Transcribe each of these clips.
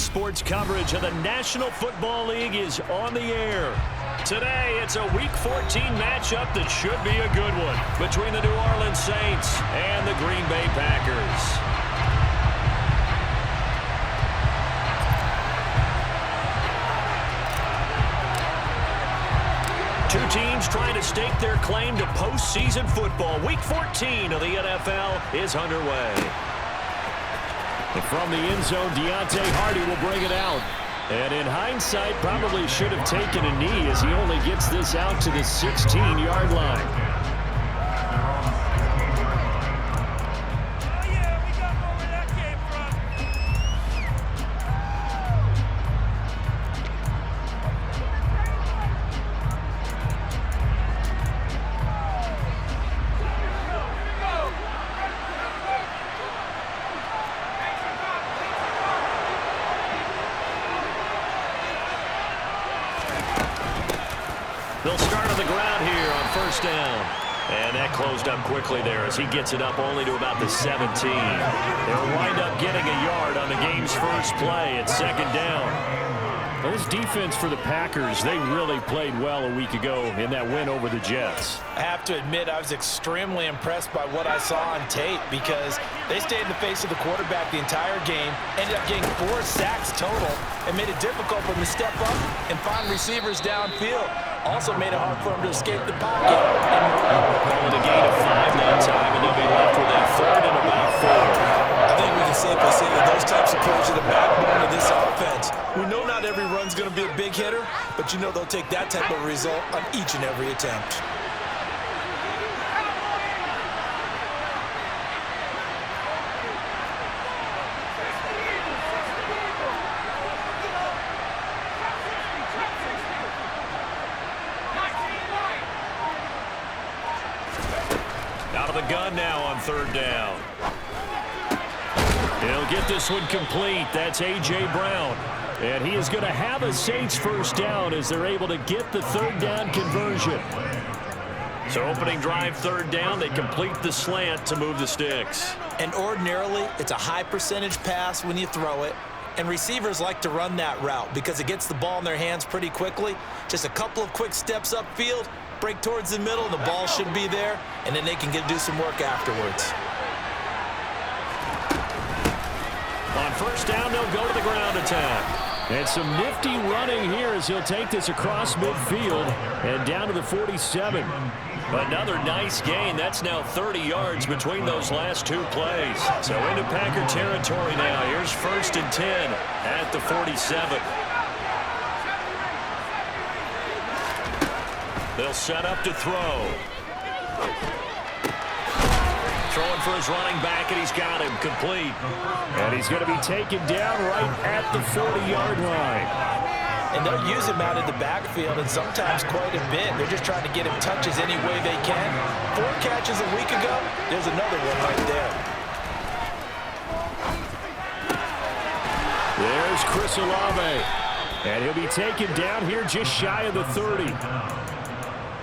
sports coverage of the National Football League is on the air. Today, it's a Week 14 matchup that should be a good one between the New Orleans Saints and the Green Bay Packers. Two teams trying to stake their claim to postseason football. Week 14 of the NFL is underway. And from the end zone, Deontay Hardy will bring it out. And in hindsight, probably should have taken a knee as he only gets this out to the 16-yard line. They'll start on the ground here on first down. And that closed up quickly there as he gets it up only to about the 17. They'll wind up getting a yard on the game's first play at second down. Well, this defense for the Packers, they really played well a week ago in that win over the Jets. I have to admit, I was extremely impressed by what I saw on tape because they stayed in the face of the quarterback the entire game, ended up getting 4 sacks total, and made it difficult for them to step up and find receivers downfield. Also made it hard for them to escape the pocket. Calling a gain of 5 that time, and they'll be left with a third and about 4. I think we can safely say that those types of plays are the backbone of this offense. We know not every run's going to be a big hitter, but you know they'll take that type of result on each and every attempt. Out of the gun now on third down. He'll get this one complete. That's A.J. Brown. And he is going to have a Saints first down as they're able to get the third down conversion. So opening drive third down, they complete the slant to move the sticks. And ordinarily, it's a high percentage pass when you throw it. And receivers like to run that route because it gets the ball in their hands pretty quickly. Just a couple of quick steps upfield, break towards the middle, and the ball should be there. And then they can do some work afterwards. On first down, they'll go to the ground attack. And some nifty running here as he'll take this across midfield and down to the 47. Another nice gain. That's now 30 yards between those last two plays. So into Packer territory now. Here's first and 10 at the 47. They'll set up to throw. Throwing for his running back, and he's got him complete. And he's going to be taken down right at the 40-yard line. And they'll use him out in the backfield, and sometimes quite a bit. They're just trying to get him touches any way they can. 4 catches a week ago. There's another one right there. There's Chris Olave. And he'll be taken down here just shy of the 30.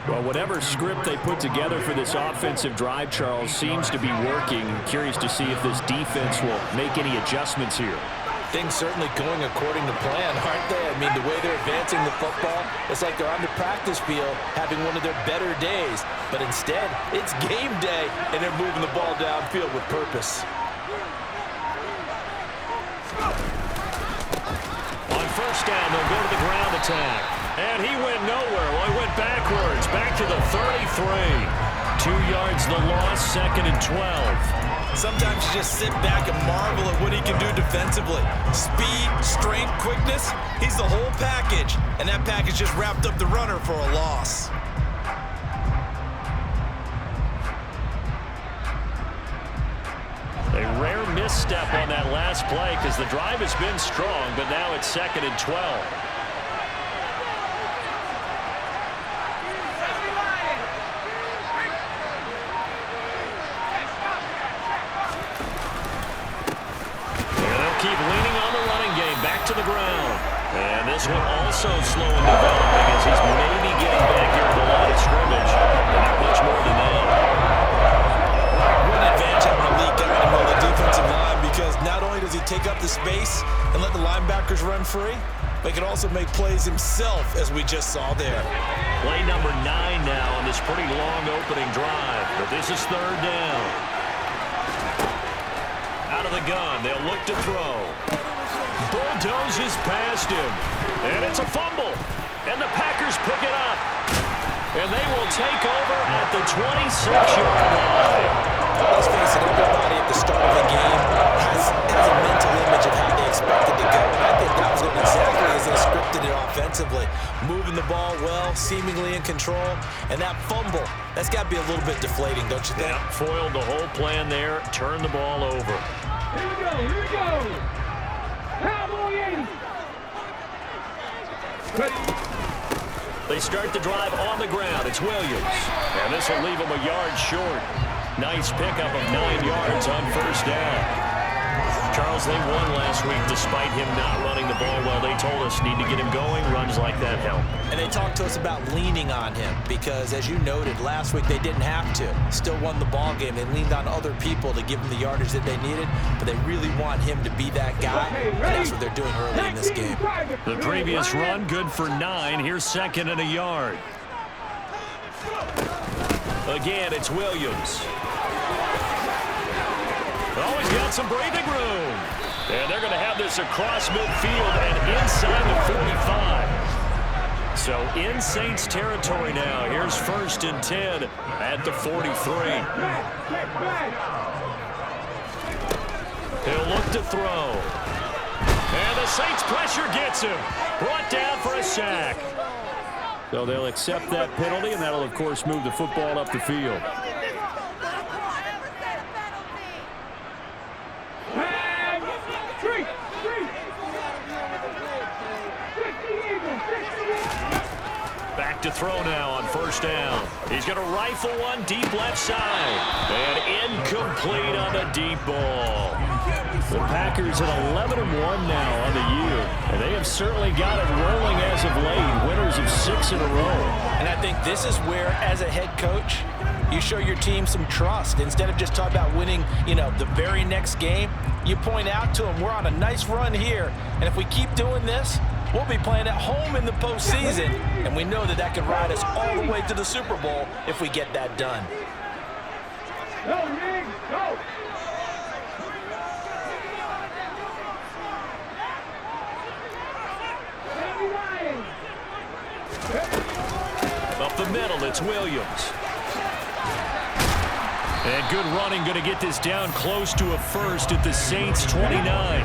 Well, whatever script they put together for this offensive drive, Charles, seems to be working. Curious to see if this defense will make any adjustments here. Things certainly going according to plan, aren't they? I mean, the way they're advancing the football, it's like they're on the practice field having one of their better days. But instead, it's game day, and they're moving the ball downfield with purpose. On first down, they'll go to the ground attack. And he went nowhere. Well, he went backwards, back to the 33. 2 yards the loss, second and 12. Sometimes you just sit back and marvel at what he can do defensively. Speed, strength, quickness, he's the whole package. And that package just wrapped up the runner for a loss. A rare misstep on that last play because the drive has been strong, but now it's second and 12. Keep leaning on the running game, back to the ground. And this one also slow in developing as he's maybe getting back here to the line of scrimmage. But not much more than that. What an advantage having a lead guy in the middle of the defensive line because not only does he take up the space and let the linebackers but he can also make plays himself, as we just saw there. Play number 9 now on this pretty long opening drive, but this is third down. Out of the gun, they'll look to throw. Bulldozes past him, and it's a fumble, and the Packers pick it up, and they will take over at the 26-yard line. Let's face it, everybody at the start of the game has a mental image of how they expect it to go, and I think that was going exactly as they scripted it offensively. Moving the ball well, seemingly in control, and that fumble, that's got to be a little bit deflating, don't you think? Yeah, foiled the whole plan there, turned the ball over. Here we go. Cowboys. They start the drive on the ground. It's Williams, and this will leave him a yard short. Nice pickup of 9 yards on first down. Charles, they won last week despite him not running the ball well. They told us need to get him going. Runs like that help. And they talked to us about leaning on him because, as you noted, last week they didn't have to. Still won the ball game. They leaned on other people to give them the yardage that they needed, but they really want him to be that guy, and that's what they're doing early in this game. The previous run, good for 9. Here's second and a yard. Again, it's Williams. Always got some breathing room. And they're going to have this across midfield and inside the 45. So in Saints territory now. Here's first and 10 at the 43. He'll look to throw. And the Saints pressure gets him. Brought down for a sack. So they'll accept that penalty, and that'll, of course, move the football up the field. Back to throw now on first down. He's going to rifle one deep left side. And incomplete on the deep ball. The Packers at 11-1 now on the year. And they have certainly got it rolling as of late. Winners of 6 in a row. And I think this is where, as a head coach, you show your team some trust. Instead of just talking about winning, the very next game, you point out to them, we're on a nice run here. And if we keep doing this, we'll be playing at home in the postseason, and we know that can ride us all the way to the Super Bowl if we get that done. Go, Nick, go. Up the middle, it's Williams. And good running, going to get this down close to a first at the Saints 29.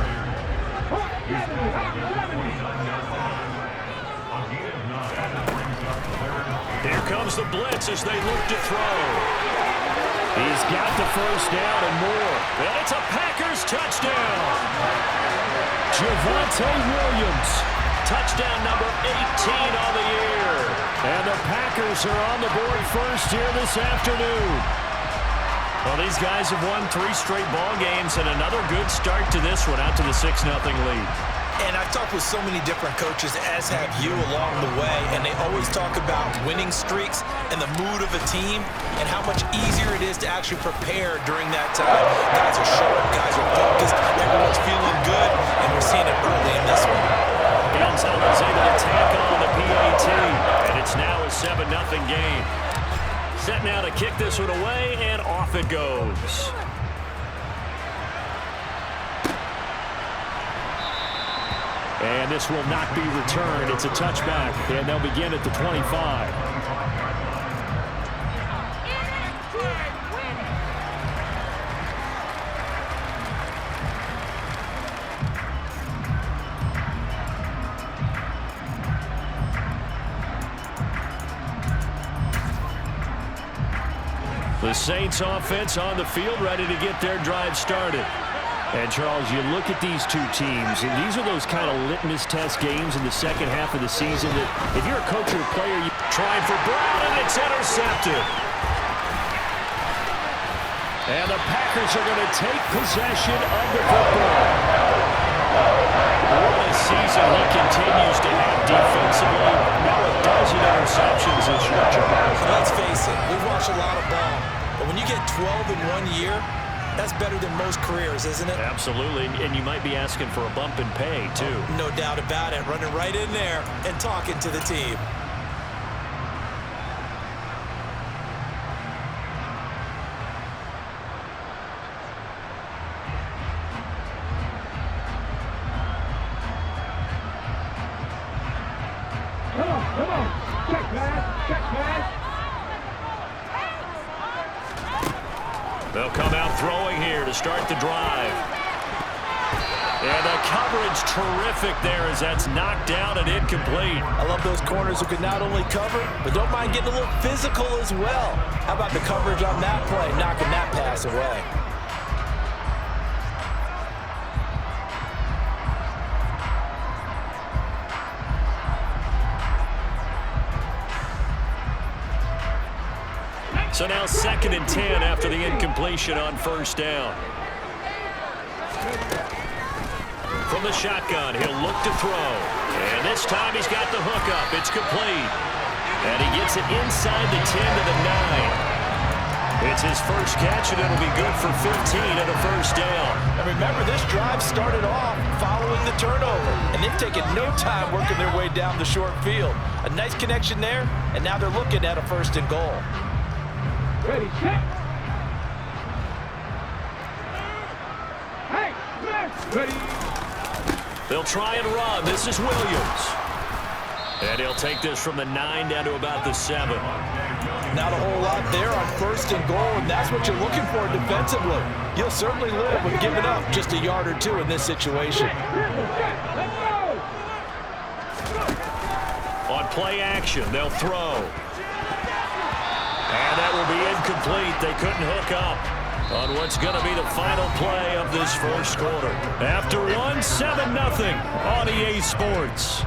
Here comes the blitz as they look to throw. He's got the first down and more. And it's a Packers touchdown. Javonte Williams. Touchdown number 18 on the year. And the Packers are on the board first here this afternoon. Well, these guys have won 3 straight ball games and another good start to this one out to the 6-0 lead. And I've talked with so many different coaches, as have you, along the way, and they always talk about winning streaks and the mood of a team and how much easier it is to actually prepare during that time. Guys are sharp, guys are focused, everyone's feeling good, and we're seeing it early in this one. Gonzalez able to tack on the PAT, and it's now a 7-0 game. Set now to kick this one away, and off it goes. And this will not be returned. It's a touchback, and they'll begin at the 25. The Saints offense on the field, ready to get their drive started. And, Charles, you look at these two teams, and these are those kind of litmus test games in the second half of the season that if you're a coach or a player, you trying for Brown, and it's intercepted. And the Packers are going to take possession of the football. What a season he continues to have defensively. Now a dozen interceptions this year, Charles. Let's face it, we've watched a lot of ball. But when you get 12 in 1 year, That's better than most careers, isn't it? Absolutely, and you might be asking for a bump in pay, too. Oh, no doubt about it. Running right in there and talking to the team. Come on. Check pass. They'll come out throwing here to start the drive. And the coverage terrific there as that's knocked down and incomplete. I love those corners who can not only cover, but don't mind getting a little physical as well. How about the coverage on that play, knocking that pass away? So now 2nd and 10 after the incompletion on first down. From the shotgun, he'll look to throw. And this time he's got the hook up. It's complete. And he gets it inside the 10 to the 9. It's his first catch, and it'll be good for 15 and a first down. And remember, this drive started off following the turnover. And they've taken no time working their way down the short field. A nice connection there, and now they're looking at a 1st and goal. Ready, set. Hey, ready. They'll try and run. This is Williams. And he'll take this from the 9 down to about the 7. Not a whole lot there on 1st and goal, and that's what you're looking for defensively. You'll certainly live with giving up just a yard or 2 in this situation. Let's go. On play action, they'll throw. And that will be incomplete. They couldn't hook up on what's going to be the final play of this first quarter. After one, 7-0 on EA Sports.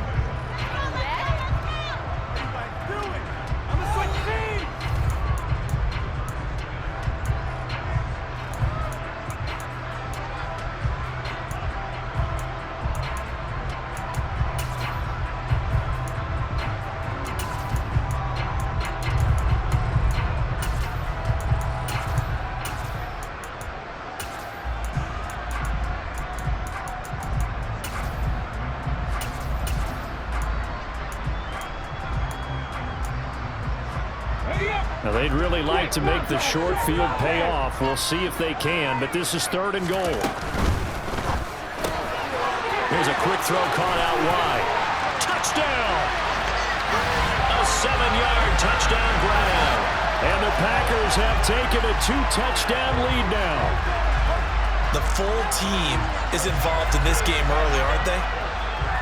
Now, they'd really like to make the short field pay off. We'll see if they can, but this is 3rd and goal. Here's a quick throw caught out wide. Touchdown! A 7-yard touchdown grab. And the Packers have taken a 2-touchdown lead now. The full team is involved in this game early, aren't they?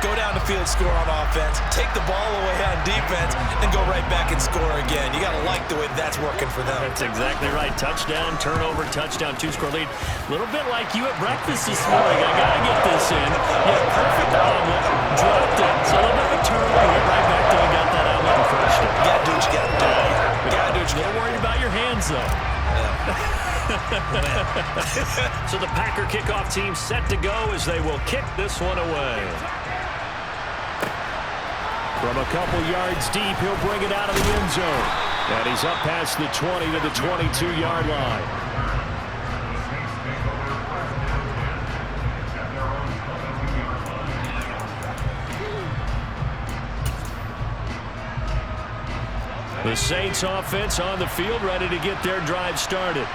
Go down the field, score on offense, take the ball away on defense, and go right back and score again. You got to like the way that's working for them. That's exactly right. Touchdown, turnover, touchdown, 2-score lead. A little bit like you at breakfast this morning. I got to get this in. Yeah, perfect omelet. Dropped it. So a little bit of a turnover. Went right back to and got that omelet and finished it. You got to do what you got to do. You got to do what you got to do. Worried about your hands, though. So the Packer kickoff team set to go as they will kick this one away. From a couple yards deep, he'll bring it out of the end zone. And he's up past the 20 to the 22-yard line. The Saints offense on the field, ready to get their drive started.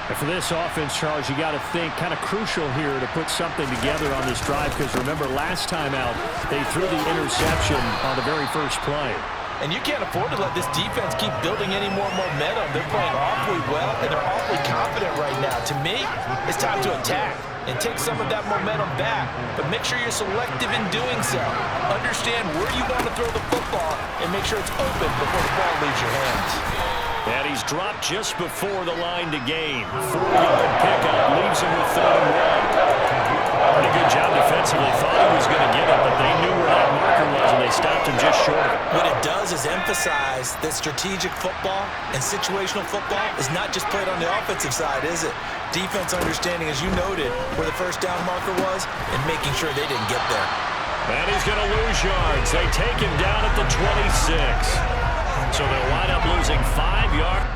And for this offense, Charles, you got to think kind of crucial here to put something together on this drive, because remember last time out they threw the interception on the very first play. And you can't afford to let this defense keep building any more momentum. They're playing awfully well, and they're awfully confident right now. To me, it's time to attack and take some of that momentum back. But make sure you're selective in doing so. Understand where you want to throw the football and make sure it's open before the ball leaves your hands. And he's dropped just before the line to gain. 4-yard pickup leaves him with 3rd and 1. Pretty good job defensively. Thought he was going to get it, but they knew where that marker was, and they stopped him just short. What it does is emphasize that strategic football and situational football is not just played on the offensive side, is it? Defense understanding, as you noted, where the first down marker was and making sure they didn't get there. And he's going to lose yards. They take him down at the 26. So they'll wind up losing 5 yards.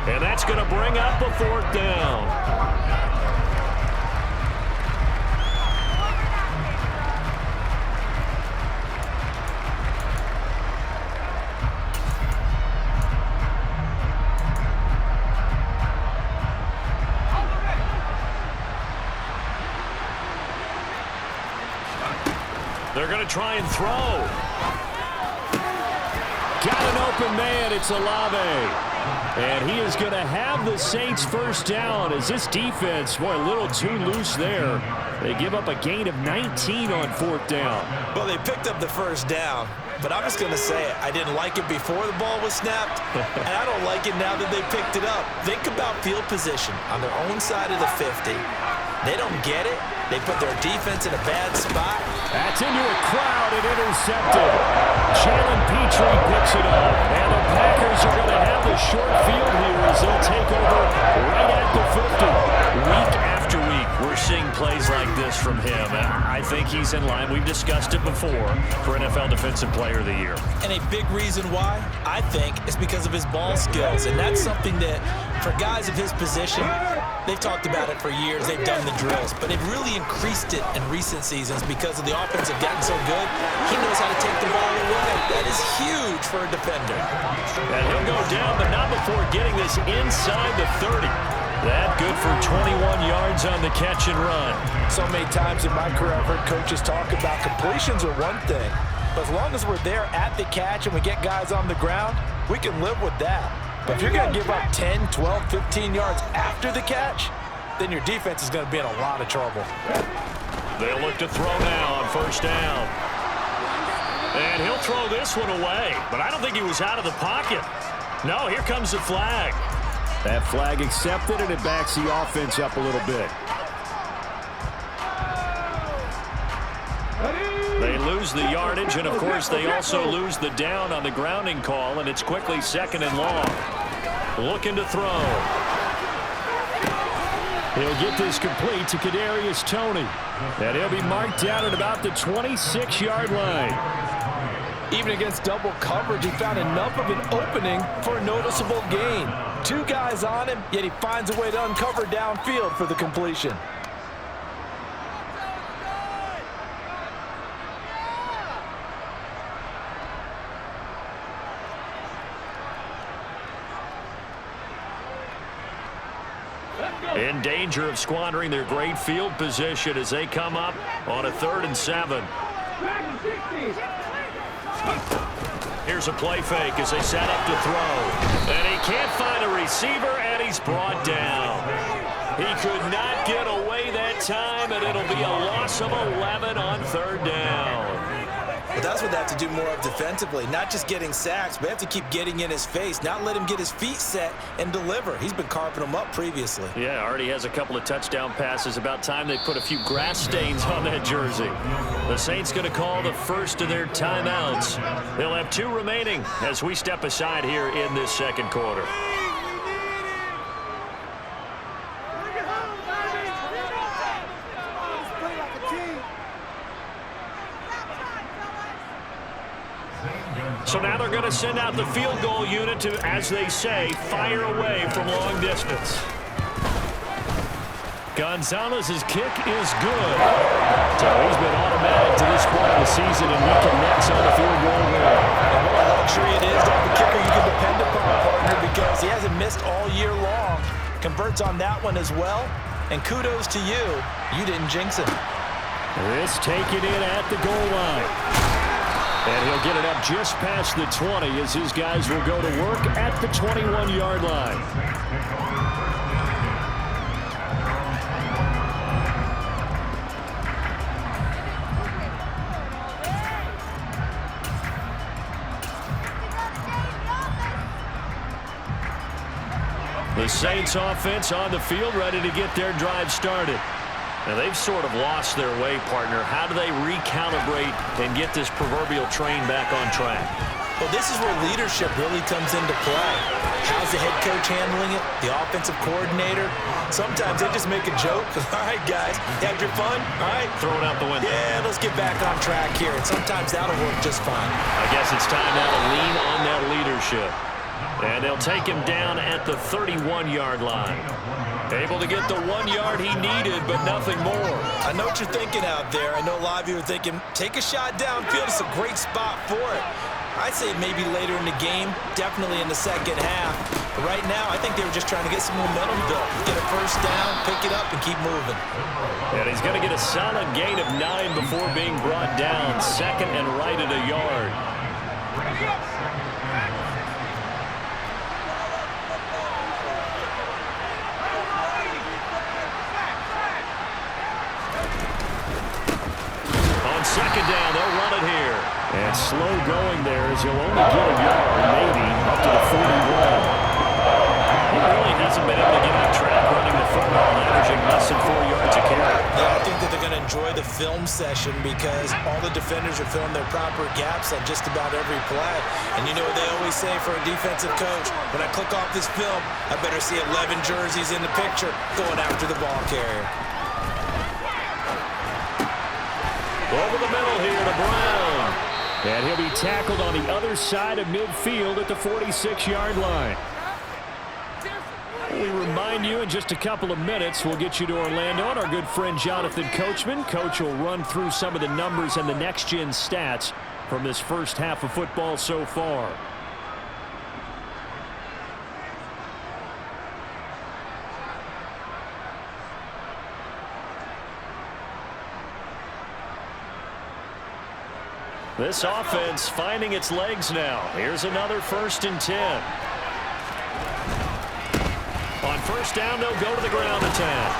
And that's going to bring up a 4th down. They're going to try and throw. Got an open man. It's Olave. And he is going to have the Saints first down as this defense, boy, a little too loose there. They give up a gain of 19 on 4th down. Well, they picked up the first down, but I'm just going to say it. I didn't like it before the ball was snapped, and I don't like it now that they picked it up. Think about field position on their own side of the 50. They don't get it. They put their defense in a bad spot. That's into a crowd and intercepted. Jalen Petrie picks it up. And the Packers are going to have the short field here as they'll take over right at the 50. Week after week, we're seeing plays like this from him. I think he's in line. We've discussed it before for NFL Defensive Player of the Year. And a big reason why, I think, is because of his ball skills. And that's something that, for guys of his position, they've talked about it for years. They've done the drills. But they've really increased it in recent seasons because of the offense have gotten so good. He knows how to take the ball away. That is huge for a defender. And he'll go down, but not before getting this inside the 30. That good for 21 yards on the catch and run. So many times in my career, I've heard coaches talk about completions are one thing. But as long as we're there at the catch and we get guys on the ground, we can live with that. But if you're going to give up 10, 12, 15 yards after the catch, then your defense is going to be in a lot of trouble. They'll look to throw now on first down. And he'll throw this one away. But I don't think he was out of the pocket. No, here comes the flag. That flag accepted, and it backs the offense up a little bit. They lose the yardage, and of course they also lose the down on the grounding call, and it's quickly 2nd and long. Looking to throw. He'll get this complete to Kadarius Toney, and he'll be marked down at about the 26-yard line. Even against double coverage, he found enough of an opening for a noticeable gain. 2 guys on him, yet he finds a way to uncover downfield for the completion. In danger of squandering their great field position as they come up on a 3rd and 7. Here's a play fake as they set up to throw. And he can't find a receiver, and he's brought down. He could not get away that time, and it'll be a loss of 11 on 3rd down. But that's what they have to do more of defensively, not just getting sacks, but they have to keep getting in his face, not let him get his feet set and deliver. He's been carping them up previously. Yeah, already has a couple of touchdown passes. About time they put a few grass stains on that jersey. The Saints going to call the first of their timeouts. They'll have 2 remaining as we step aside here in this 2nd quarter. So now they're going to send out the field goal unit to, as they say, fire away from long distance. Gonzalez's kick is good. So he's been automatic to this point of the season, and we connects on the field goal there. And what a luxury it is to have a kicker you can depend upon, partner, because he hasn't missed all year long. Converts on that one as well. And kudos to you. You didn't jinx him. This taken in at the goal line. And he'll get it up just past the 20 as his guys will go to work at the 21-yard line. The Saints offense on the field ready to get their drive started. Now, they've sort of lost their way, partner. How do they recalibrate and get this proverbial train back on track? Well, this is where leadership really comes into play. How's the head coach handling it? The offensive coordinator? Sometimes they just make a joke. All right, guys, you had your fun? All right. Throw it out the window. Yeah, let's get back on track here. And sometimes that'll work just fine. I guess it's time now to lean on that leadership. And they'll take him down at the 31-yard line. Able to get the 1 yard he needed, but nothing more. I know what you're thinking out there. I know a lot of you are thinking, take a shot downfield. It's a great spot for it. I'd say maybe later in the game, definitely in the second half. But right now, I think they were just trying to get some momentum built. Get a first down, pick it up, and keep moving. And he's going to get a solid gain of 9 before being brought down. Second and right at a yard. On second down, they'll run it here. And slow going there as he'll only get a yard, maybe, up to the 41. He really hasn't been able to get on track running the football, averaging less than 4 yards a carry. Yeah, I think that they're going to enjoy the film session because all the defenders are filling their proper gaps on just about every play. And you know what they always say for a defensive coach? When I click off this film, I better see 11 jerseys in the picture going after the ball carrier. Over the middle here to Brown. And he'll be tackled on the other side of midfield at the 46-yard line. We remind you in just a couple of minutes, we'll get you to Orlando and our good friend Jonathan Coachman. Coach will run through some of the numbers and the next-gen stats from this first half of football so far. This offense finding its legs now. Here's another 1st and 10. On first down, they'll go to the ground attack.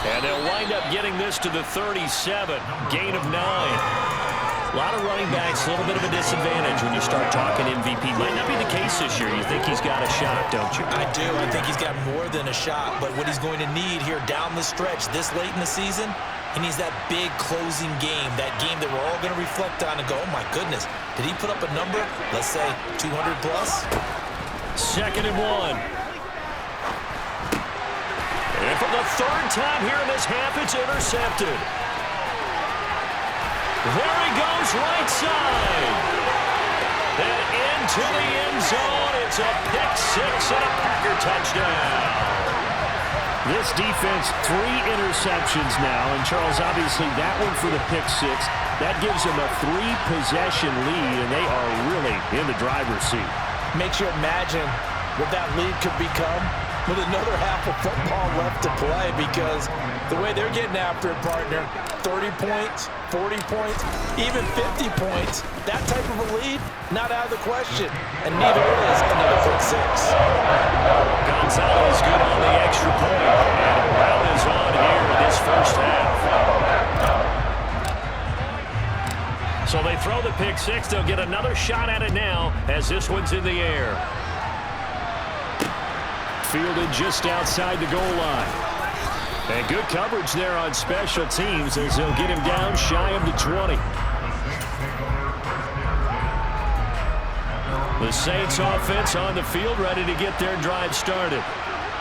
And they'll wind up getting this to the 37. Gain of 9. A lot of running backs, a little bit of a disadvantage when you start talking MVP. Might not be the case this year. You think he's got a shot, don't you? I do. I think he's got more than a shot. But what he's going to need here down the stretch this late in the season, he needs that big closing game, that game that we're all going to reflect on and go, oh, my goodness, did he put up a number, let's say, 200 plus? Second and 1. And for the 3rd time here in this half, it's intercepted. There he goes, right side. And into the end zone. It's a pick 6 and a Packer touchdown. This defense, 3 interceptions now. And, Charles, obviously that one for the pick 6. That gives them a 3-possession lead, and they are really in the driver's seat. Makes you imagine what that lead could become with another half of football left to play, because the way they're getting after it, partner, 30 points, 40 points, even 50 points, that type of a lead, not out of the question. And neither is another pick 6. Gonzalez good on the extra point. And Brown is on here in this first half. So they throw the pick 6. They'll get another shot at it now as this one's in the air. Fielded just outside the goal line. And good coverage there on special teams as they'll get him down shy of the 20. The Saints offense on the field ready to get their drive started.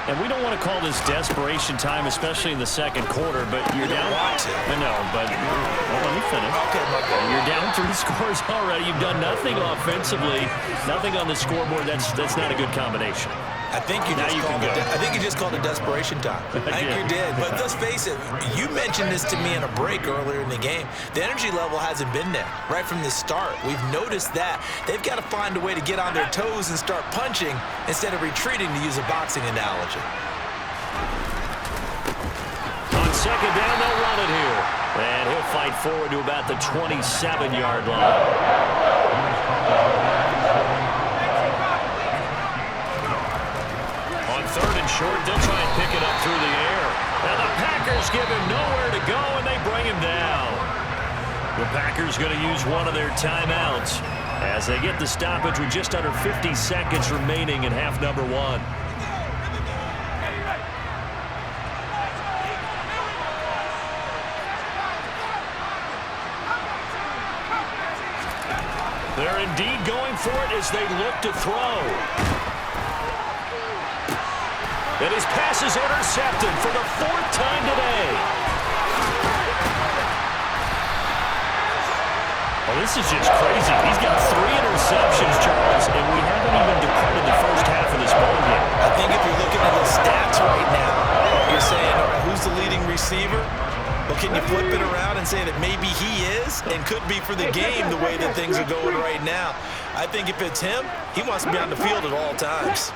And we don't want to call this desperation time, especially in the second quarter, but you're down. I know, but well, let me finish. Okay. You're down 3 scores already. You've done nothing offensively, nothing on the scoreboard. That's not a good combination. I think you just called it desperation time. I think you did. But let's face it, you mentioned this to me in a break earlier in the game. The energy level hasn't been there right from the start. We've noticed that. They've got to find a way to get on their toes and start punching instead of retreating, to use a boxing analogy. On second down, they'll run it here. And he'll fight forward to about the 27-yard line. Third and short, they'll try and pick it up through the air. And the Packers give him nowhere to go, and they bring him down. The Packers going to use one of their timeouts as they get the stoppage with just under 50 seconds remaining in half number 1. They're indeed going for it as they look to throw. And his pass is intercepted for the 4th time today. A This is just crazy. He's got 3 interceptions, Charles, and we haven't even departed the first half of this ball game. I think if you're looking at the stats right now, you're saying, all right, who's the leading receiver? Well, can you flip it around and say that maybe he is and could be for the game the way that things are going right now? I think if it's him, he wants to be on the field at all times.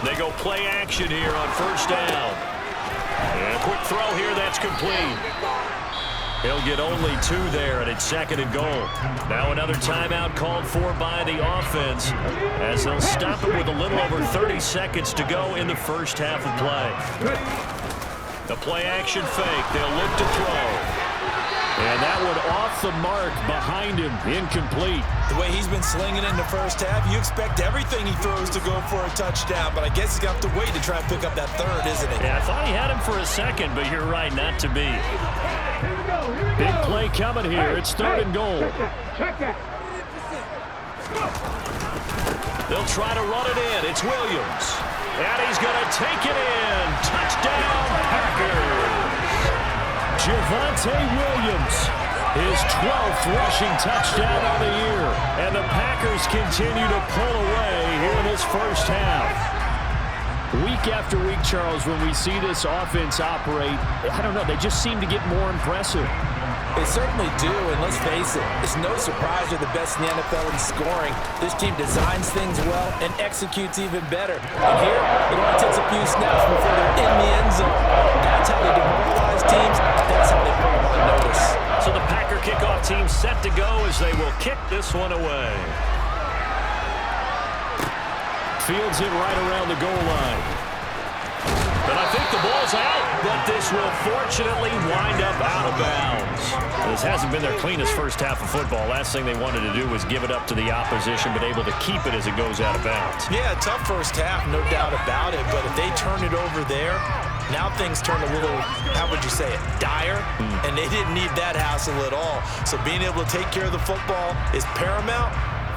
They go play action here on first down. And a quick throw here, that's complete. He'll get only 2 there, and it's 2nd and goal. Now another timeout called for by the offense as they'll stop it with a little over 30 seconds to go in the first half of play. The play action fake. They'll look to throw. And that one off the mark behind him, incomplete. The way he's been slinging in the first half, you expect everything he throws to go for a touchdown, but I guess he's got to wait to try and pick up that third, isn't it? Yeah, I thought he had him for a second, but you're right, not to be. Big play coming here. It's 3rd and goal. Check that. They'll try to run it in. It's Williams. And he's going to take it in. Touchdown, Packers. Javonte Williams, his 12th rushing touchdown of the year. And the Packers continue to pull away here in this first half. Week after week, Charles, when we see this offense operate, I don't know, they just seem to get more impressive. They certainly do, and let's face it, it's no surprise they're the best in the NFL in scoring. This team designs things well and executes even better. And here, it only takes a few snaps before they're in the end zone. That's how they demoralize teams. That's how they put them on notice. So the Packer kickoff team set to go as they will kick this one away. Fields it right around the goal line. But I think the ball's out, but this will fortunately wind up out of bounds. This hasn't been their cleanest first half of football. Last thing they wanted to do was give it up to the opposition, but able to keep it as it goes out of bounds. Yeah, tough first half, no doubt about it, but if they turn it over there, now things turn a little, how would you say it, dire, and they didn't need that hassle at all. So being able to take care of the football is paramount.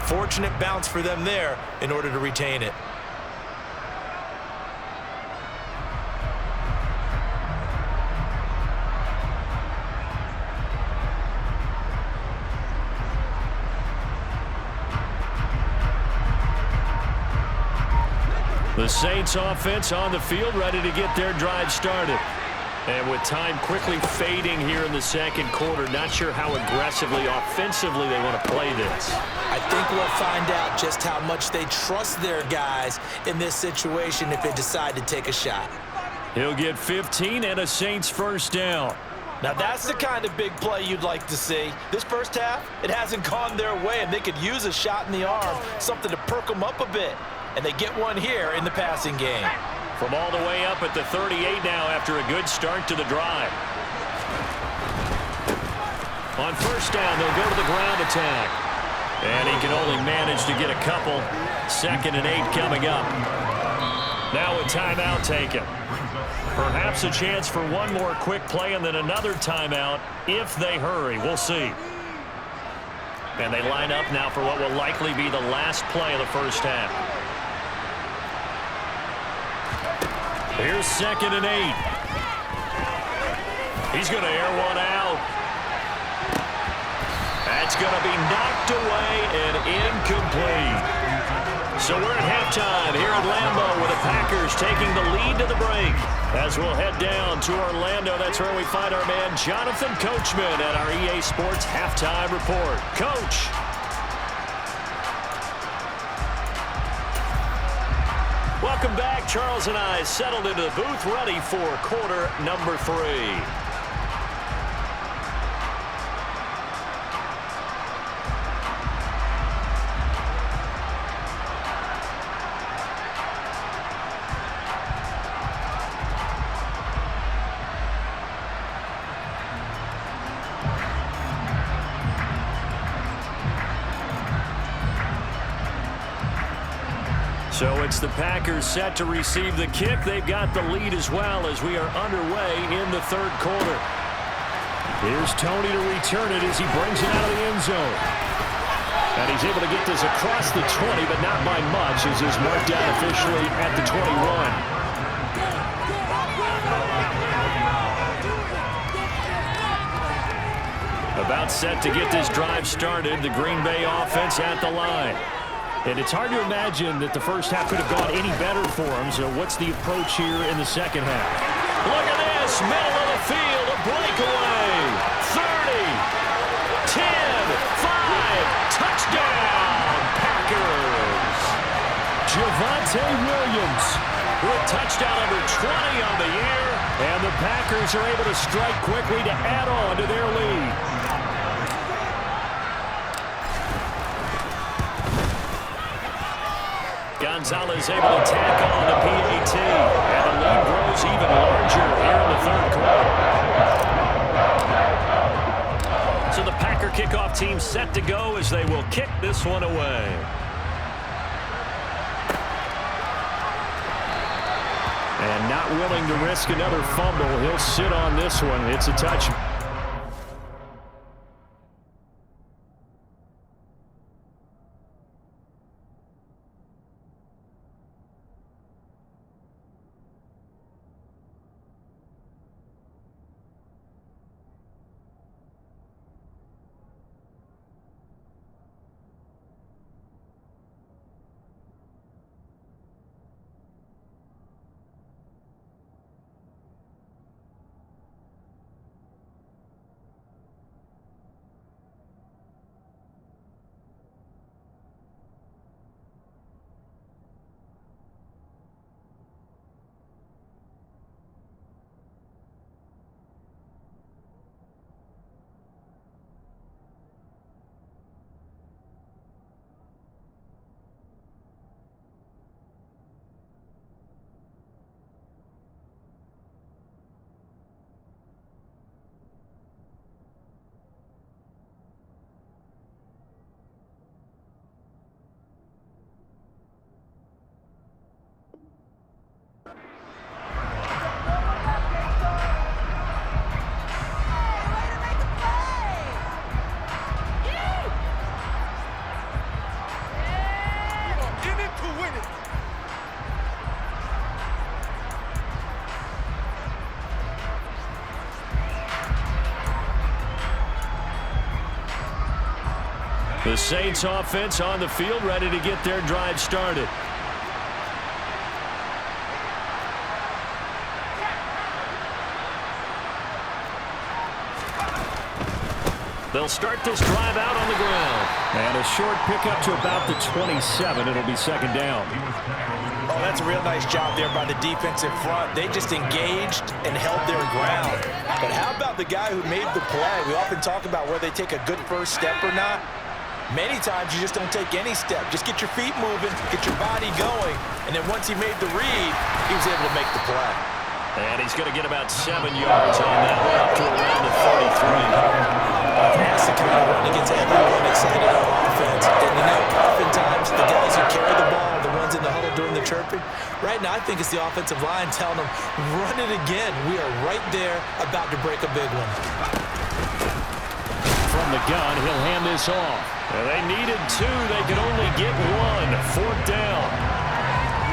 Fortunate bounce for them there in order to retain it. The Saints offense on the field, ready to get their drive started. And with time quickly fading here in the second quarter, not sure how aggressively, offensively they want to play this. I think we'll find out just how much they trust their guys in this situation if they decide to take a shot. He'll get 15 and a Saints first down. Now that's the kind of big play you'd like to see. This first half, it hasn't gone their way, and they could use a shot in the arm, something to perk them up a bit. And they get one here in the passing game. From all the way up at the 38 now after a good start to the drive. On first down, they'll go to the ground attack. And he can only manage to get a couple. 2nd and 8 coming up. Now a timeout taken. Perhaps a chance for one more quick play and then another timeout if they hurry. We'll see. And they line up now for what will likely be the last play of the first half. Here's 2nd and 8. He's going to air one out. That's going to be knocked away and incomplete. So we're at halftime here at Lambeau with the Packers taking the lead to the break. As we'll head down to Orlando, that's where we find our man Jonathan Coachman at our EA Sports Halftime Report. Coach. Welcome back. Charles and I settled into the booth ready for quarter number 3. So it's the Packers set to receive the kick. They've got the lead as well as we are underway in the third quarter. Here's Tony to return it as he brings it out of the end zone. And he's able to get this across the 20, but not by much, as he's marked down officially at the 21. About set to get this drive started, the Green Bay offense at the line. And it's hard to imagine that the first half could have gone any better for them. So what's the approach here in the second half? Look at this, middle of the field, a breakaway. 30, 10, 5, touchdown, Packers. Javonte Williams with touchdown number 20 on the year. And the Packers are able to strike quickly to add on to their lead. Gonzalez able to tack on the PAT. And the lead grows even larger here in the third quarter. So the Packer kickoff team set to go as they will kick this one away. And not willing to risk another fumble. He'll sit on this one. It's a touch. The Saints offense on the field, ready to get their drive started. They'll start this drive out on the ground. And a short pickup to about the 27. It'll be second down. Oh, that's a real nice job there by the defensive front. They just engaged and held their ground. But how about the guy who made the play? We often talk about whether they take a good first step or not. Many times you just don't take any step. Just get your feet moving, get your body going, and then once he made the read, he was able to make the play. And he's going to get about 7 yards on that one, up to around the 43. That's the kind of run that gets everyone excited on offense. And you know, oftentimes the guys who carry the ball are the ones in the huddle doing the chirping. Right now, I think it's the offensive line telling them, run it again. We are right there about to break a big one. From the gun, he'll hand this off. And they needed 2. They could only get 1. Fourth down.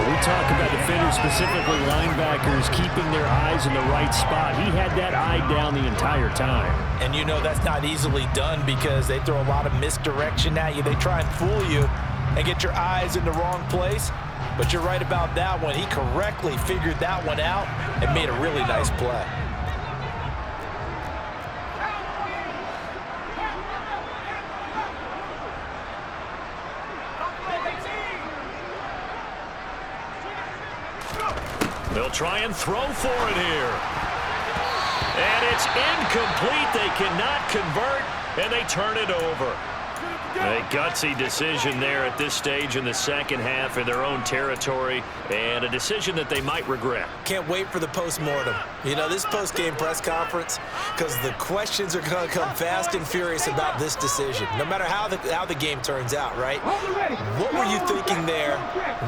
When we talk about defenders, specifically linebackers, keeping their eyes in the right spot. He had that eye down the entire time. And you know that's not easily done because they throw a lot of misdirection at you. They try and fool you and get your eyes in the wrong place. But you're right about that one. He correctly figured that one out and made a really nice play. They'll try and throw for it here. And it's incomplete. They cannot convert, and they turn it over. A gutsy decision there at this stage in the second half in their own territory, and a decision that they might regret. Can't wait for the postmortem. You know, this post-game press conference, because the questions are going to come fast and furious about this decision, no matter how the game turns out, right? What were you thinking there?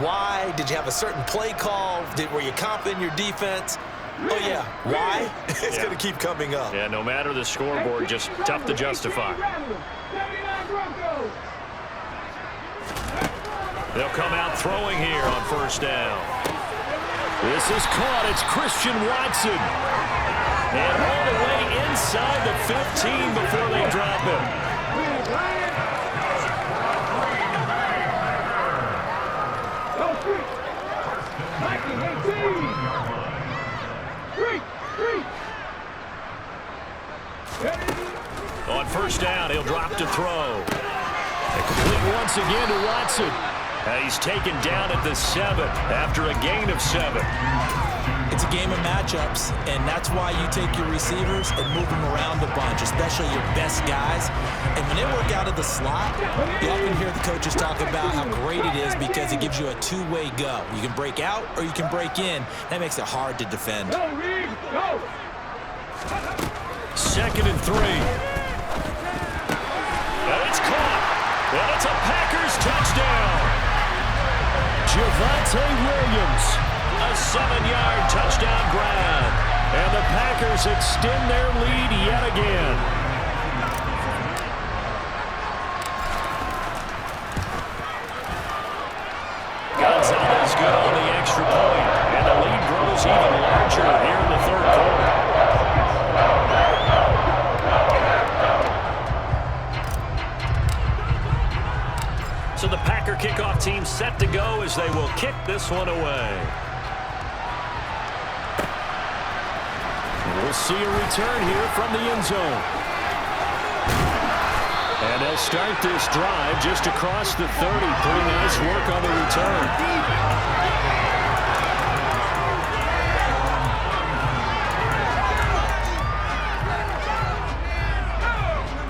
Why? Did you have a certain play call? Were you confident in your defense? Oh, yeah. Why? It's going to keep coming up. Yeah, no matter the scoreboard, just tough to justify. They'll come out throwing here on first down. This is caught. It's Christian Watson. And all the way inside the 15 before they drop him. On first down, he'll drop to throw. And complete once again to Watson. He's taken down at the 7 after a gain of 7. It's a game of matchups, and that's why you take your receivers and move them around a bunch, especially your best guys. And when they work out of the slot, you often hear the coaches talk about how great it is because it gives you a two-way go. You can break out or you can break in. That makes it hard to defend. Go, Reed, go! 2nd and 3. And it's caught. And it's a Packers touchdown. Javonte Williams, a 7-yard touchdown grab. And the Packers extend their lead yet again. Gonzalez good on the extra point. And the lead grows even larger here in the 3rd quarter. So the Packer kickoff team set to go as they will kick this one away. We'll see a return here from the end zone. And they'll start this drive just across the 30. Pretty nice work on the return.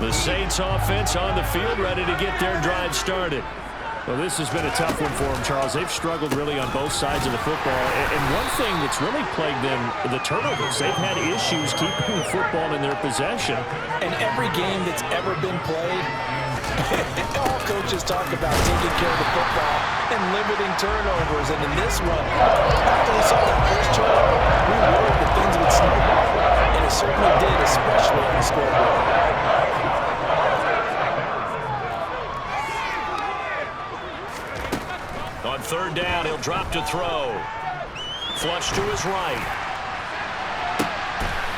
The Saints offense on the field, ready to get their drive started. Well, this has been a tough one for them, Charles. They've struggled really on both sides of the football. And one thing that's really plagued them, the turnovers. They've had issues keeping the football in their possession. And every game that's ever been played, all coaches talk about taking care of the football and limiting turnovers. And in this one, after we saw that first turnover, we worried that things would snowball. And it certainly did, especially on the scoreboard. On 3rd down, he'll drop to throw. Flush to his right.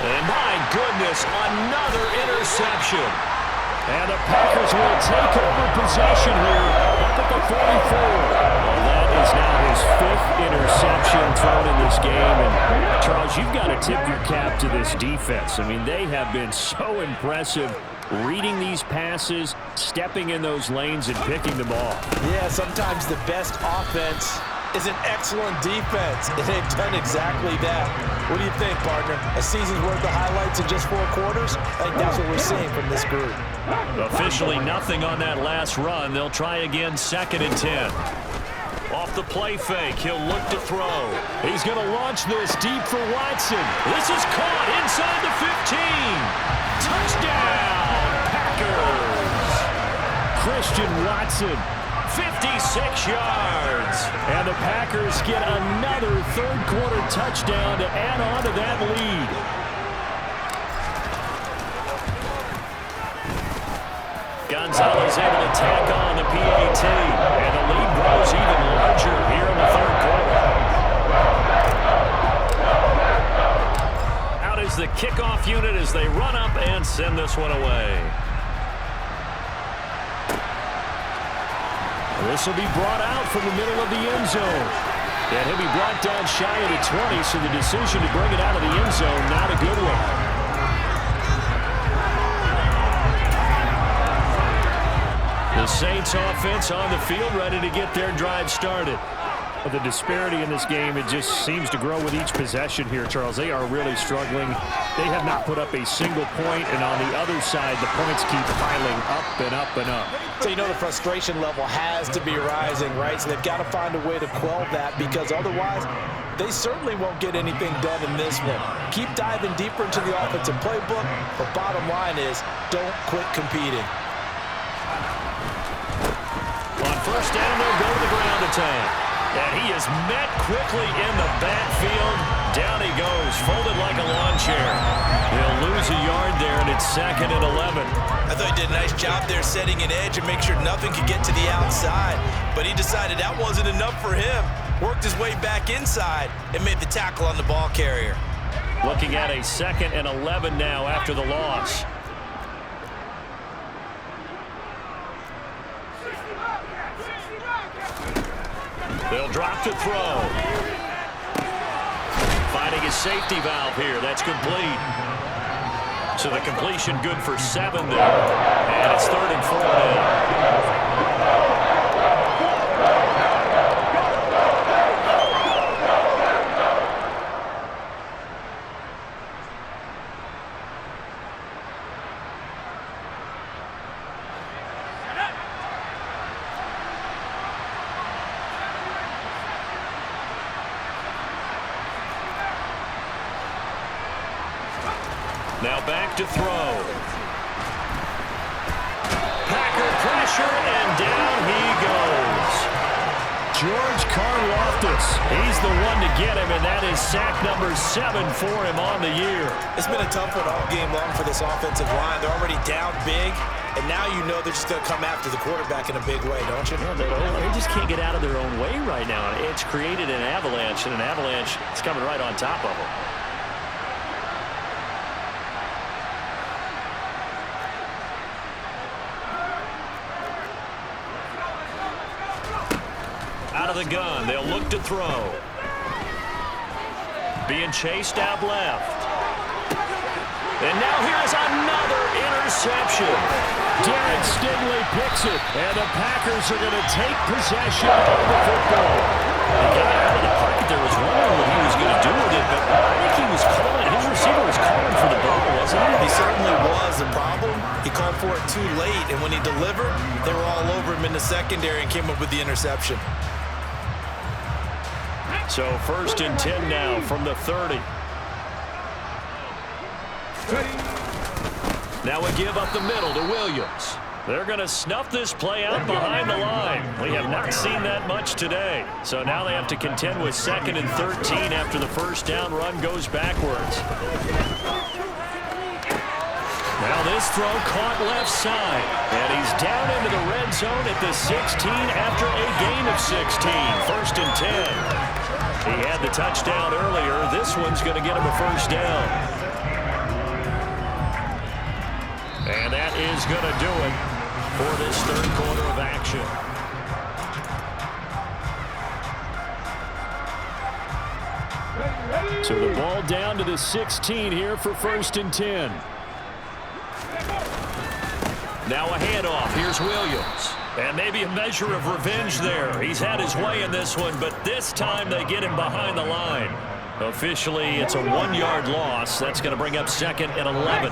And my goodness, another interception. And the Packers will take over possession here up at the 44. Well, that is now his 5th interception thrown in this game. And Charles, you've got to tip your cap to this defense. I mean, they have been so impressive reading these passes, stepping in those lanes, and picking them off. Yeah, sometimes the best offense is an excellent defense, and they've done exactly that. What do you think, partner? A season's worth of highlights in just 4 quarters? I think that's what we're seeing from this group. Officially nothing on that last run. They'll try again, 2nd and 10. Off the play fake, he'll look to throw. He's going to launch this deep for Watson. This is caught inside the 15. Touchdown, Packers. Christian Watson, 56 yards. And the Packers get another 3rd quarter touchdown to add on to that lead. Gonzalez able to tack on the PAT. And the lead grows even larger here in the 3rd quarter. Out is the kickoff unit as they run up and send this one away. This will be brought out from the middle of the end zone. And he'll be brought down shy of the 20, so the decision to bring it out of the end zone, not a good one. The Saints offense on the field, ready to get their drive started. The disparity in this game, it just seems to grow with each possession here, Charles. They are really struggling. They have not put up a single point, and on the other side, the points keep piling up and up and up. So you know the frustration level has to be rising, right? So they've got to find a way to quell that, because otherwise they certainly won't get anything done in this one. Keep diving deeper into the offensive playbook, but bottom line is don't quit competing. On first down, they'll go to the ground attack. And he is met quickly in the backfield. Down he goes, folded like a lawn chair. He'll lose a yard there, and it's 2nd and 11. I thought he did a nice job there setting an edge and make sure nothing could get to the outside. But he decided that wasn't enough for him. Worked his way back inside and made the tackle on the ball carrier. Looking at a 2nd and 11 now after the loss. They'll drop to throw. Finding his safety valve here. That's complete. So the completion good for 7 there. And it's 3rd and 4 now. Now back to throw. Packer pressure, and down he goes. George Karlaftis, he's the one to get him, and that is sack number 7 for him on the year. It's been a tough one all game long for this offensive line. They're already down big, and now you know they're just going to come after the quarterback in a big way, don't you? Yeah, they just can't get out of their own way right now. It's created an avalanche, and an avalanche is coming right on top of them. Out of the gun, they'll look to throw. Being chased out left. And now here's another interception. Derek Stingley picks it, and the Packers are going to take possession of the football. He got it out of the pocket there, was wondering what he was going to do with it, but I think he was calling, his receiver was calling for the ball, wasn't he? He certainly was. The problem, he called for it too late, and when he delivered, they were all over him in the secondary and came up with the interception. So 1st and 10 now from the 30. Now a give up the middle to Williams. They're going to snuff this play out behind the line. We have not seen that much today. So now they have to contend with 2nd and 13 after the first down run goes backwards. Now this throw caught left side. And he's down into the red zone at the 16 after a gain of 16. 1st and 10. He had the touchdown earlier. This one's going to get him a first down. And that is going to do it for this 3rd quarter of action. So the ball down to the 16 here for 1st and 10. Now a handoff. Here's Williams. And maybe a measure of revenge there. He's had his way in this one, but this time they get him behind the line. Officially, it's a 1-yard loss. That's going to bring up 2nd and 11.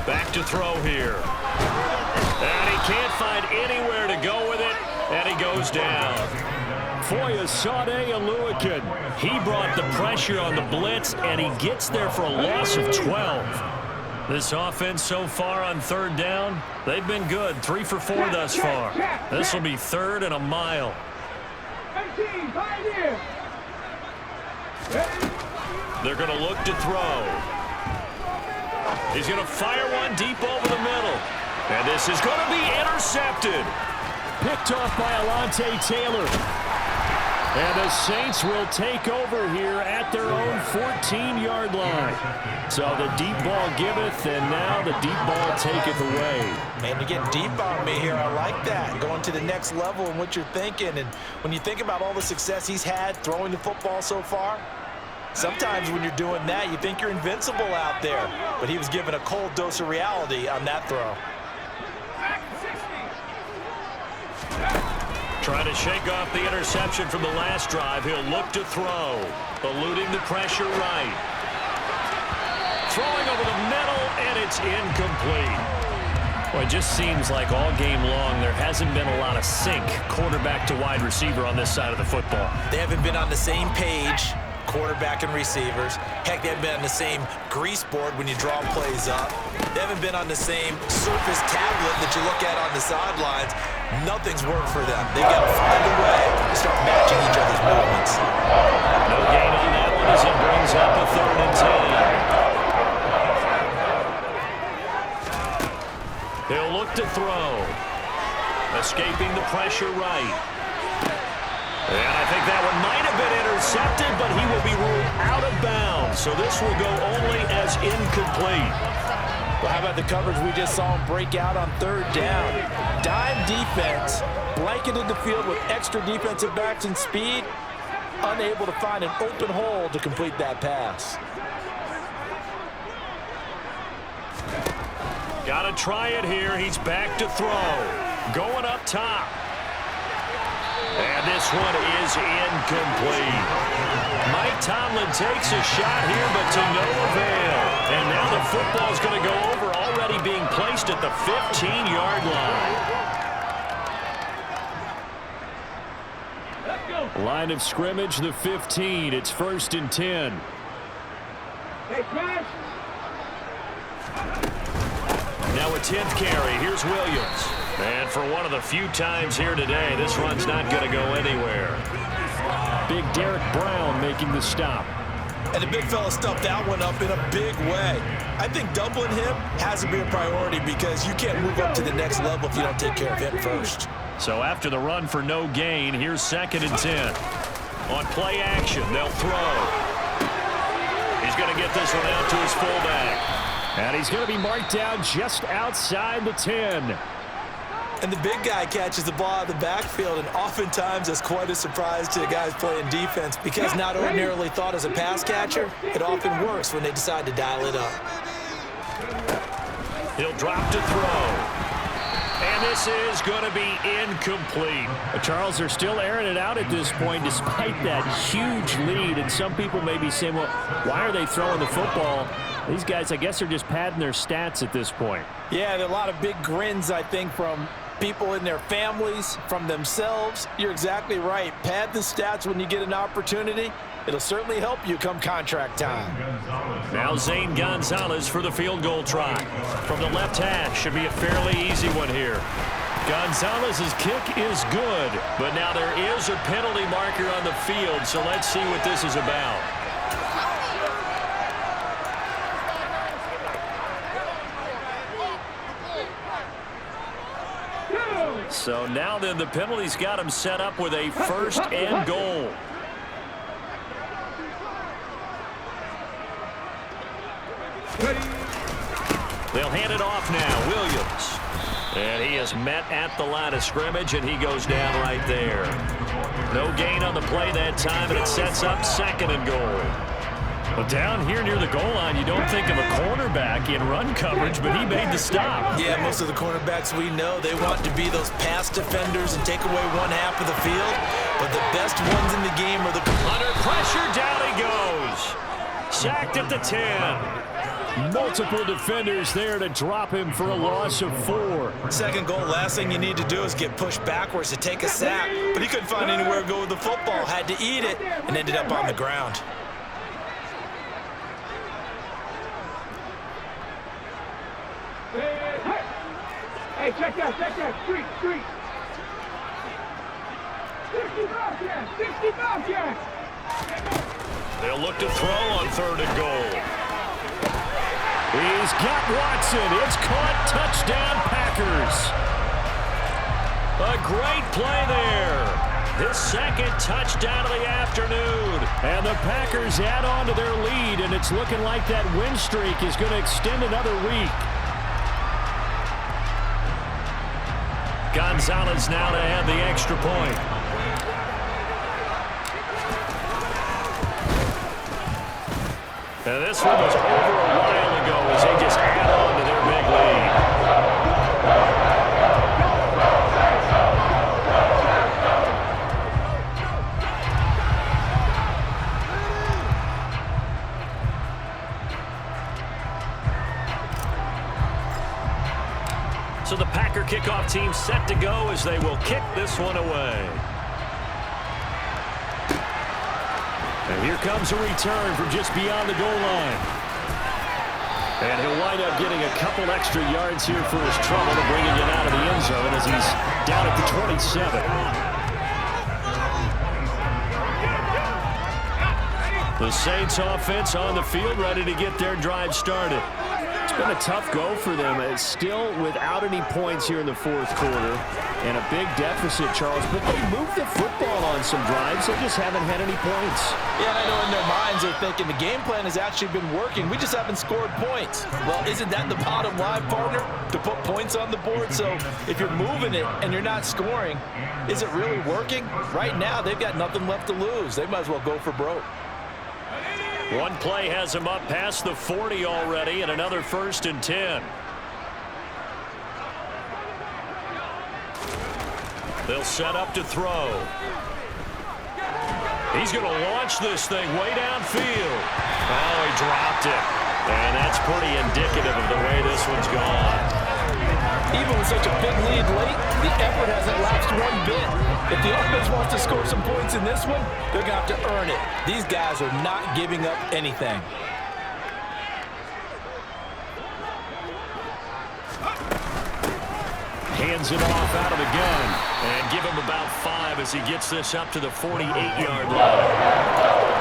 Back to throw here. And he can't find anywhere to go with it, and he goes down. Foyesade Oluwakin. He brought the pressure on the blitz, and he gets there for a loss of 12. This offense so far on 3rd down, they've been good. 3 for 4 thus far. This will be 3rd and a mile. They're going to look to throw. He's going to fire one deep over the middle. And this is going to be intercepted. Picked off by Alontae Taylor. And the Saints will take over here at their own 14-yard line. So the deep ball giveth, and now the deep ball taketh away. Man, you get deep on me here. I like that. Going to the next level in what you're thinking. And when you think about all the success he's had throwing the football so far, sometimes when you're doing that, you think you're invincible out there. But he was given a cold dose of reality on that throw. Trying to shake off the interception from the last drive. He'll look to throw. Eluding the pressure right. Throwing over the middle, and it's incomplete. Well, it just seems like all game long there hasn't been a lot of sync quarterback to wide receiver on this side of the football. They haven't been on the same page, quarterback and receivers. Heck, they haven't been on the same grease board when you draw plays up. They haven't been on the same surface tablet that you look at on the sidelines. Nothing's worked for them. They've got to find a way to start matching each other's movements. No gain on that one as it brings up a 3rd and 10. He'll look to throw. Escaping the pressure right. And I think that one might have been intercepted, but he will be ruled out of bounds. So this will go only as incomplete. Well, how about the coverage we just saw him break out on third down? Dime defense, blanketed the field with extra defensive backs and speed, unable to find an open hole to complete that pass. Got to try it here. He's back to throw. Going up top. And this one is incomplete. Mike Tomlin takes a shot here, but to no avail. And now the football's going to go over, already being placed at the 15-yard line. Line of scrimmage, the 15. It's 1st and 10. Hey, Chris. Now a 10th carry. Here's Williams. And for one of the few times here today, this run's not going to go anywhere. Big Derek Brown making the stop. And the big fella stuffed that one up in a big way. I think doubling him has to be a priority because you can't move up to the next level if you don't take care of him first. So after the run for no gain, here's 2nd and 10. On play action, they'll throw. He's going to get this one out to his fullback. And he's going to be marked down just outside the 10. And the big guy catches the ball out of the backfield, and oftentimes that's quite a surprise to the guys playing defense because not ordinarily thought as a pass catcher, it often works when they decide to dial it up. He'll drop to throw. And this is going to be incomplete. Charles, they're still airing it out at this point despite that huge lead. And some people may be saying, well, why are they throwing the football? These guys, I guess, are just padding their stats at this point. Yeah, there are a lot of big grins, I think, from people in their families, from themselves. You're exactly right. Pad the stats when you get an opportunity. It'll certainly help you come contract time. Now Zane Gonzalez for the field goal try. From the left hash, should be a fairly easy one here. Gonzalez's kick is good, but now there is a penalty marker on the field, so let's see what this is about. So now then the penalty's got him set up with a 1st and goal. They'll hand it off now. Williams. And he is met at the line of scrimmage, and he goes down right there. No gain on the play that time, and it sets up 2nd and goal. Well, down here near the goal line, you don't think of a cornerback in run coverage, but he made the stop. Yeah, most of the cornerbacks we know, they want to be those pass defenders and take away one half of the field. But the best ones in the game are the... Under pressure, down he goes. Sacked at the 10. Multiple defenders there to drop him for a loss of 4. 2nd goal, last thing you need to do is get pushed backwards to take a sack. But he couldn't find anywhere to go with the football, had to eat it, and ended up on the ground. Hey, check that, street. 60 Bobcats. They'll look to throw on 3rd and goal. He's got Watson. It's caught. Touchdown, Packers. A great play there. His 2nd touchdown of the afternoon. And the Packers add on to their lead, and it's looking like that win streak is going to extend another week. Gonzalez now to add the extra point. And this one was over a while ago as they just add on to their big lead. So the Packer kickoff team set to go as they will kick this one away. And here comes a return from just beyond the goal line. And he'll wind up getting a couple extra yards here for his trouble to bringing it out of the end zone as he's down at the 27. The Saints offense on the field ready to get their drive started. It's been a tough go for them. It's still without any points here in the fourth quarter and a big deficit, Charles. But they moved the football on some drives. They just haven't had any points. Yeah, and I know in their minds they're thinking the game plan has actually been working. We just haven't scored points. Well, isn't that the bottom line, partner? To put points on the board? So if you're moving it and you're not scoring, is it really working? Right now, they've got nothing left to lose. They might as well go for broke. One play has him up past the 40 already, and another 1st and 10. They'll set up to throw. He's going to launch this thing way downfield. Oh, he dropped it. And that's pretty indicative of the way this one's gone. Even with such a big lead late, the effort hasn't lapsed one bit. If the offense wants to score some points in this one, they're going to have to earn it. These guys are not giving up anything. Hands it off out of the gun. And give him about 5 as he gets this up to the 48-yard line.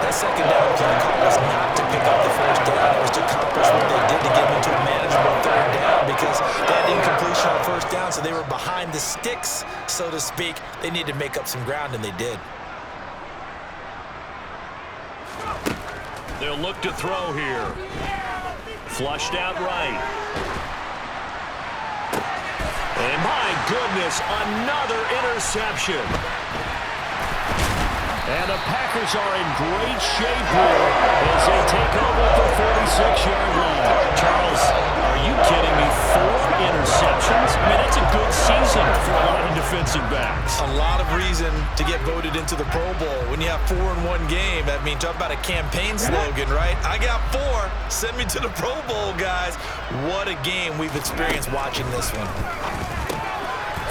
That second down play call was not to pick up the first down. It was to accomplish what they did to get them into a manageable third down because they had incompletion on first down, so they were behind the sticks, so to speak. They needed to make up some ground, and they did. They'll look to throw here. Flushed out right. And my goodness, another interception. And the Packers are in great shape here as they take over at the 46-yard line. Charles, are you kidding me? 4 interceptions? I mean, that's a good season for a lot of defensive backs. A lot of reason to get voted into the Pro Bowl. When you have 4 in one game, I mean, talk about a campaign slogan, right? I got 4. Send me to the Pro Bowl, guys. What a game we've experienced watching this one.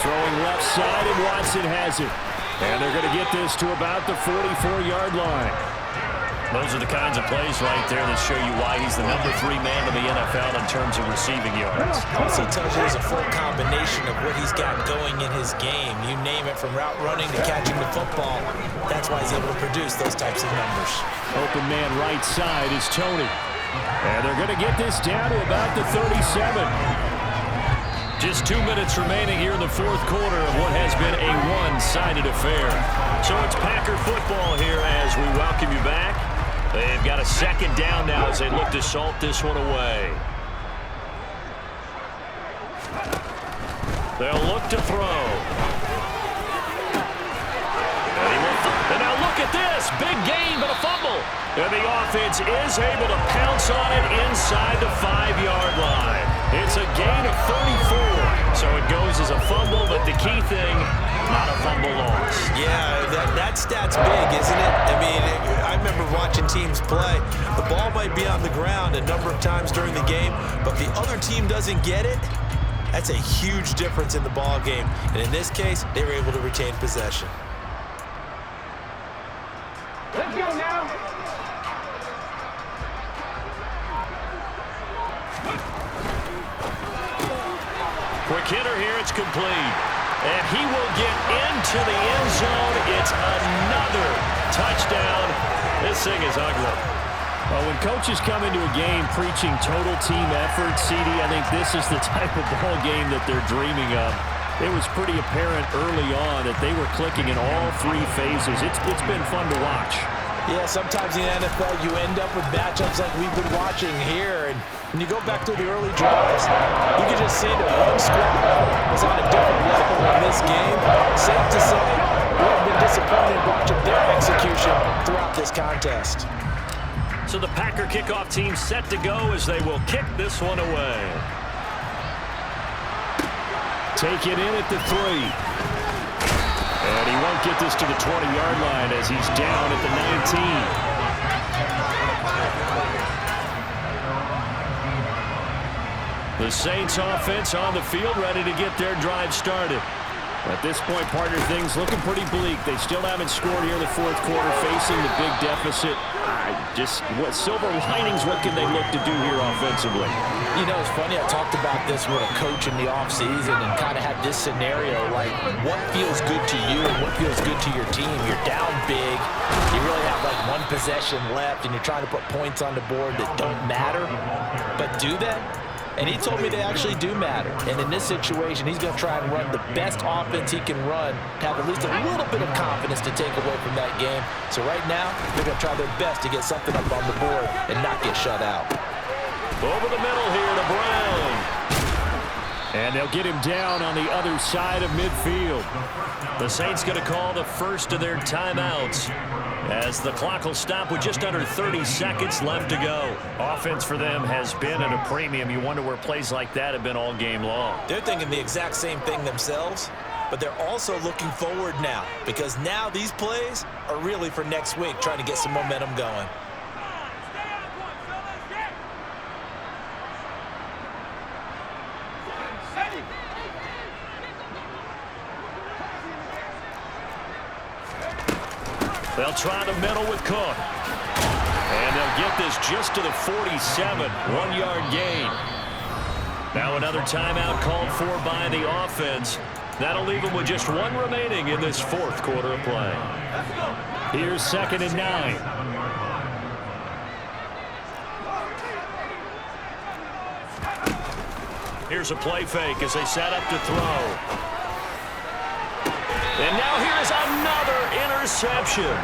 Throwing left side, and Watson has it. And they're going to get this to about the 44-yard line. Those are the kinds of plays right there that show you why he's the number 3 man in the NFL in terms of receiving yards. Also tells you there's a full combination of what he's got going in his game. You name it, from route running to catching the football. That's why he's able to produce those types of numbers. Open man right side is Tony. And they're going to get this down to about the 37. Just 2 minutes remaining here in the fourth quarter of what has been a one-sided affair. So it's Packer football here as we welcome you back. They've got a second down now as they look to salt this one away. They'll look to throw. And now look at this. Big gain, but a fumble. And the offense is able to pounce on it inside the 5-yard line. It's a gain of 34. So it goes as a fumble, but the key thing, not a fumble loss. Yeah, that stat's big, isn't it? I mean, I remember watching teams play. The ball might be on the ground a number of times during the game, but the other team doesn't get it. That's a huge difference in the ball game. And in this case, they were able to retain possession. Let's go now. Quick hitter here, it's complete. And he will get into the end zone. It's another touchdown. This thing is ugly. Well, when coaches come into a game preaching total team effort, CD, I think this is the type of ball game that they're dreaming of. It was pretty apparent early on that they were clicking in all 3 phases. It's been fun to watch. Yeah, sometimes in the NFL you end up with matchups like we've been watching here. And when you go back to the early drives, you can just see that one squad was on a different level in this game. Safe to say, we've been disappointed watching their execution throughout this contest. So the Packer kickoff team set to go as they will kick this one away. Take it in at the 3. And he won't get this to the 20-yard line as he's down at the 19. The Saints offense on the field, ready to get their drive started. At this point, partner, things looking pretty bleak. They still haven't scored here in the fourth quarter, facing the big deficit. What silver linings, what can they look to do here offensively? You know, it's funny, I talked about this with a coach in the offseason and kind of had this scenario, like what feels good to you and what feels good to your team. You're down big, you really have like 1 possession left, and you're trying to put points on the board that don't matter. But do that? and he told me they actually do matter. And in this situation, he's going to try and run the best offense he can run, have at least a little bit of confidence to take away from that game. So right now, they're going to try their best to get something up on the board and not get shut out. Over the middle here to Brown. And they'll get him down on the other side of midfield. The Saints going to call the first of their timeouts as the clock will stop with just under 30 seconds left to go. Offense for them has been at a premium. You wonder where plays like that have been all game long. They're thinking the exact same thing themselves, but they're also looking forward now because now these plays are really for next week, trying to get some momentum going. They'll try the middle with Cook. And they'll get this just to the 47, 1-yard gain. Now another timeout called for by the offense. That'll leave them with just one remaining in this fourth quarter of play. Here's 2nd and 9. Here's a play fake as they set up to throw. And now here's another interception.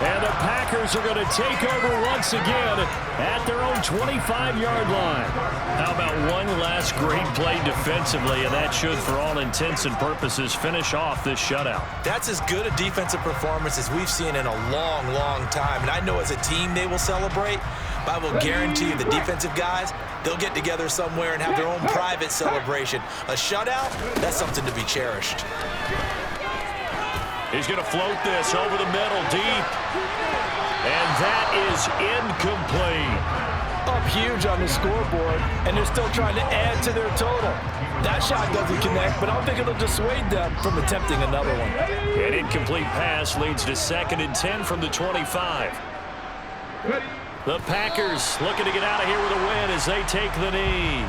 And the Packers are going to take over once again at their own 25-yard line. How about one last great play defensively, and that should, for all intents and purposes, finish off this shutout. That's as good a defensive performance as we've seen in a long, long time. And I know as a team they will celebrate, but I will guarantee you the defensive guys, they'll get together somewhere and have their own private celebration. A shutout, that's something to be cherished. He's going to float this over the middle deep. And that is incomplete. Up huge on the scoreboard, and they're still trying to add to their total. That shot doesn't connect, but I don't think it'll dissuade them from attempting another one. An incomplete pass leads to 2nd and 10 from the 25. The Packers looking to get out of here with a win as they take the knee.